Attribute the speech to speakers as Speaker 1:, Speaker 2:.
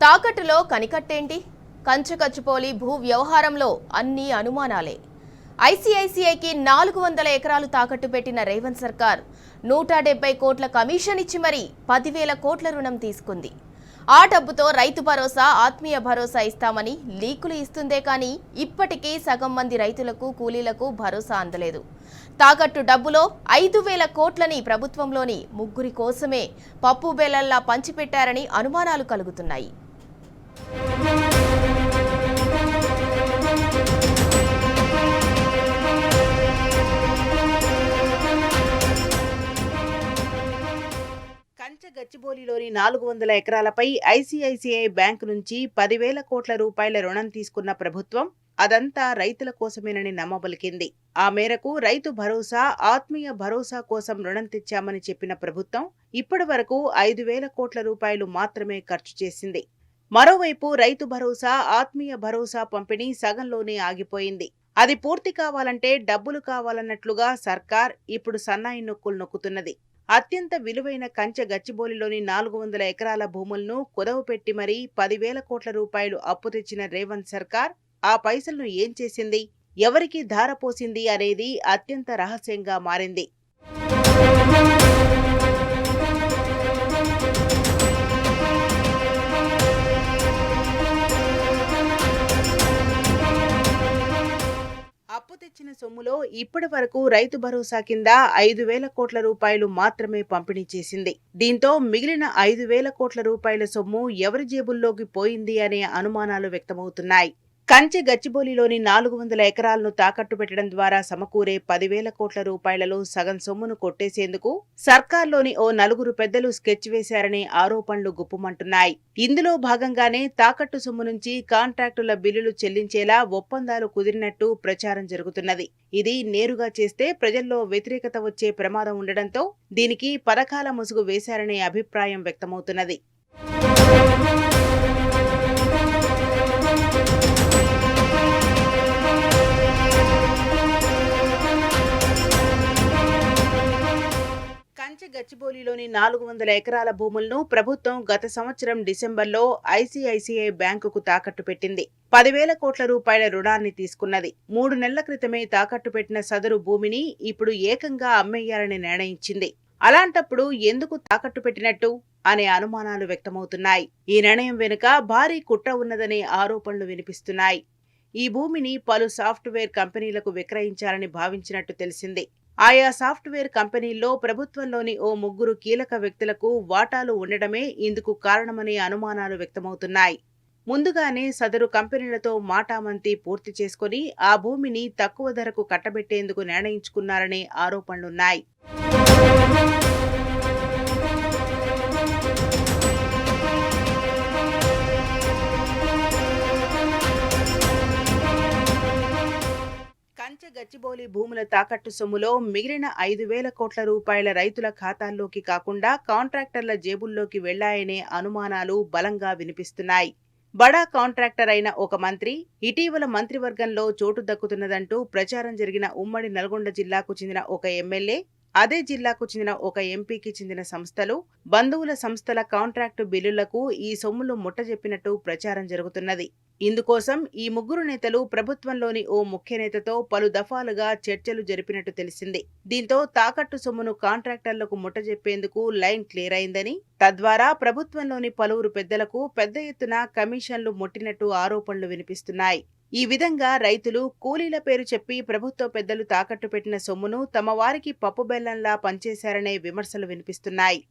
Speaker 1: తాకట్టులో కనికట్టేంటి? కంచకచ్చుపోలి భూ వ్యవహారంలో అన్ని అనుమానాలే. ఐసీఐసీఐకి 400 ఎకరాలు తాకట్టు పెట్టిన రేవంత్ సర్కార్ 170 కోట్ల కమిషన్ ఇచ్చి మరీ 10,000 కోట్ల రుణం తీసుకుంది. ఆ డబ్బుతో రైతు భరోసా, ఆత్మీయ భరోసా ఇస్తామని లీకులు ఇస్తుందే కానీ ఇప్పటికీ సగం మంది రైతులకు, కూలీలకు భరోసా అందలేదు. తాకట్టు డబ్బులో 5,000 కోట్లని ప్రభుత్వంలోని ముగ్గురి కోసమే పప్పు బెల్లల్లా పంచిపెట్టారని అనుమానాలు కలుగుతున్నాయి.
Speaker 2: గచ్చిబౌలిలోని 400 ఎకరాలపై ఐసీఐసీఐ బ్యాంకు నుంచి 10,000 కోట్ల రూపాయల రుణం తీసుకున్న ప్రభుత్వం అదంతా రైతుల కోసమేనని నమ్మబలికింది. ఆ మేరకు రైతు భరోసా, ఆత్మీయ భరోసా కోసం రుణం తెచ్చామని చెప్పిన ప్రభుత్వం ఇప్పటి వరకు 5,000 కోట్ల రూపాయలు మాత్రమే ఖర్చు చేసింది. మరోవైపు రైతు భరోసా, ఆత్మీయ భరోసా పంపిణీ సగంలోనే ఆగిపోయింది. అది పూర్తి కావాలంటే డబ్బులు కావాలన్నట్లుగా సర్కార్ ఇప్పుడు సన్నాయి నొక్కులు నొక్కుతున్నది. అత్యంత విలువైన గచ్చిబౌలిలోని 400 ఎకరాల భూములను కుదవపెట్టి మరీ 10,000 కోట్ల రూపాయలు అప్పు తెచ్చిన రేవంత్ సర్కార్ ఆ పైసలను ఏం చేసింది, ఎవరికి ధారపోసింది అనేది అత్యంత రహస్యంగా మారింది. అప్పు తెచ్చిన సొమ్ములో ఇప్పటి వరకు రైతు భరోసా కింద 5,000 కోట్ల రూపాయలు మాత్రమే పంపిణీ చేసింది. దీంతో మిగిలిన 5,000 కోట్ల రూపాయల సొమ్ము ఎవరి జేబుల్లోకి పోయింది అనే అనుమానాలు వ్యక్తమవుతున్నాయి. గచ్చిబౌలిలోని 400 ఎకరాలను తాకట్టు పెట్టడం ద్వారా సమకూరే 10,000 కోట్ల రూపాయలలో సగం సొమ్మును కొట్టేసేందుకు సర్కార్లోని ఓ 4 పెద్దలు స్కెచ్ వేశారనే ఆరోపణలు గుప్పుమంటున్నాయి. ఇందులో భాగంగానే తాకట్టు సొమ్ము నుంచి కాంట్రాక్టుల బిల్లులు చెల్లించేలా ఒప్పందాలు కుదిరినట్టు ప్రచారం జరుగుతున్నది. ఇది నేరుగా చేస్తే ప్రజల్లో వ్యతిరేకత వచ్చే ప్రమాదం ఉండడంతో దీనికి పథకాల ముసుగు వేశారనే అభిప్రాయం వ్యక్తమవుతున్నది. గచ్చిబౌలిలోని 400 ఎకరాల భూములను ప్రభుత్వం గత సంవత్సరం డిసెంబర్లో ఐసీఐసీఐ బ్యాంకుకు తాకట్టు పెట్టింది. 10,000 కోట్ల రూపాయల రుణాన్ని తీసుకున్నది. 3 నెలల క్రితమే తాకట్టు పెట్టిన సదరు భూమిని ఇప్పుడు ఏకంగా అమ్మేయాలని నిర్ణయించింది. అలాంటప్పుడు ఎందుకు తాకట్టు పెట్టినట్టు అనే అనుమానాలు వ్యక్తమవుతున్నాయి. ఈ నిర్ణయం వెనుక భారీ కుట్ర ఉన్నదనే ఆరోపణలు వినిపిస్తున్నాయి. ఈ భూమిని పలు సాఫ్ట్వేర్ కంపెనీలకు విక్రయించాలని భావించినట్టు తెలిసింది. ఆయా సాఫ్ట్వేర్ కంపెనీల్లో ప్రభుత్వంలోని ఓ 3 కీలక వ్యక్తులకు వాటాలు ఉండడమే ఇందుకు కారణమనే అనుమానాలు వ్యక్తమవుతున్నాయి. ముందుగానే సదరు కంపెనీలతో మాటామంతి పూర్తి చేసుకుని ఆ భూమిని తక్కువ ధరకు కట్టబెట్టేందుకు నిర్ణయించుకున్నారనే ఆరోపణలున్నాయి. గచ్చిబౌలి భూముల తాకట్టు సొమ్ములో మిగిలిన 5,000 కోట్ల రూపాయల రైతుల ఖాతాల్లోకి కాకుండా కాంట్రాక్టర్ల జేబుల్లోకి వెళ్లాయనే అనుమానాలు బలంగా వినిపిస్తున్నాయి. బడా కాంట్రాక్టర్ అయిన ఒక మంత్రి ఇటీవల మంత్రివర్గంలో చోటు దక్కుతున్నదంటూ ప్రచారం జరిగిన ఉమ్మడి నల్గొండ జిల్లాకు చెందిన ఒక ఎమ్మెల్యే, అదే జిల్లాకు చెందిన ఒక ఎంపీకి చెందిన సంస్థలు, బంధువుల సంస్థల కాంట్రాక్టు బిల్లులకు ఈ సొమ్ములు ముట్టజెప్పినట్టు ప్రచారం జరుగుతున్నది. ఇందుకోసం ఈ 3 నేతలు ప్రభుత్వంలోని ఓ ముఖ్య నేతతో పలు దఫాలుగా చర్చలు జరిపినట్టు తెలిసింది. దీంతో తాకట్టు సొమ్మును కాంట్రాక్టర్లకు ముట్టజెప్పేందుకు లైన్ క్లియర్ అయిందని, తద్వారా ప్రభుత్వంలోని పలువురు పెద్దలకు పెద్ద ఎత్తున కమిషన్లు ముట్టినట్టు ఆరోపణలు వినిపిస్తున్నాయి. ఈ విధంగా రైతులు, కూలీల పేరు చెప్పి ప్రభుత్వ పెద్దలు తాకట్టు పెట్టిన సొమ్మును తమ వారికి పప్పు బెల్లంలా పంచేశారనే విమర్శలు వినిపిస్తున్నాయి.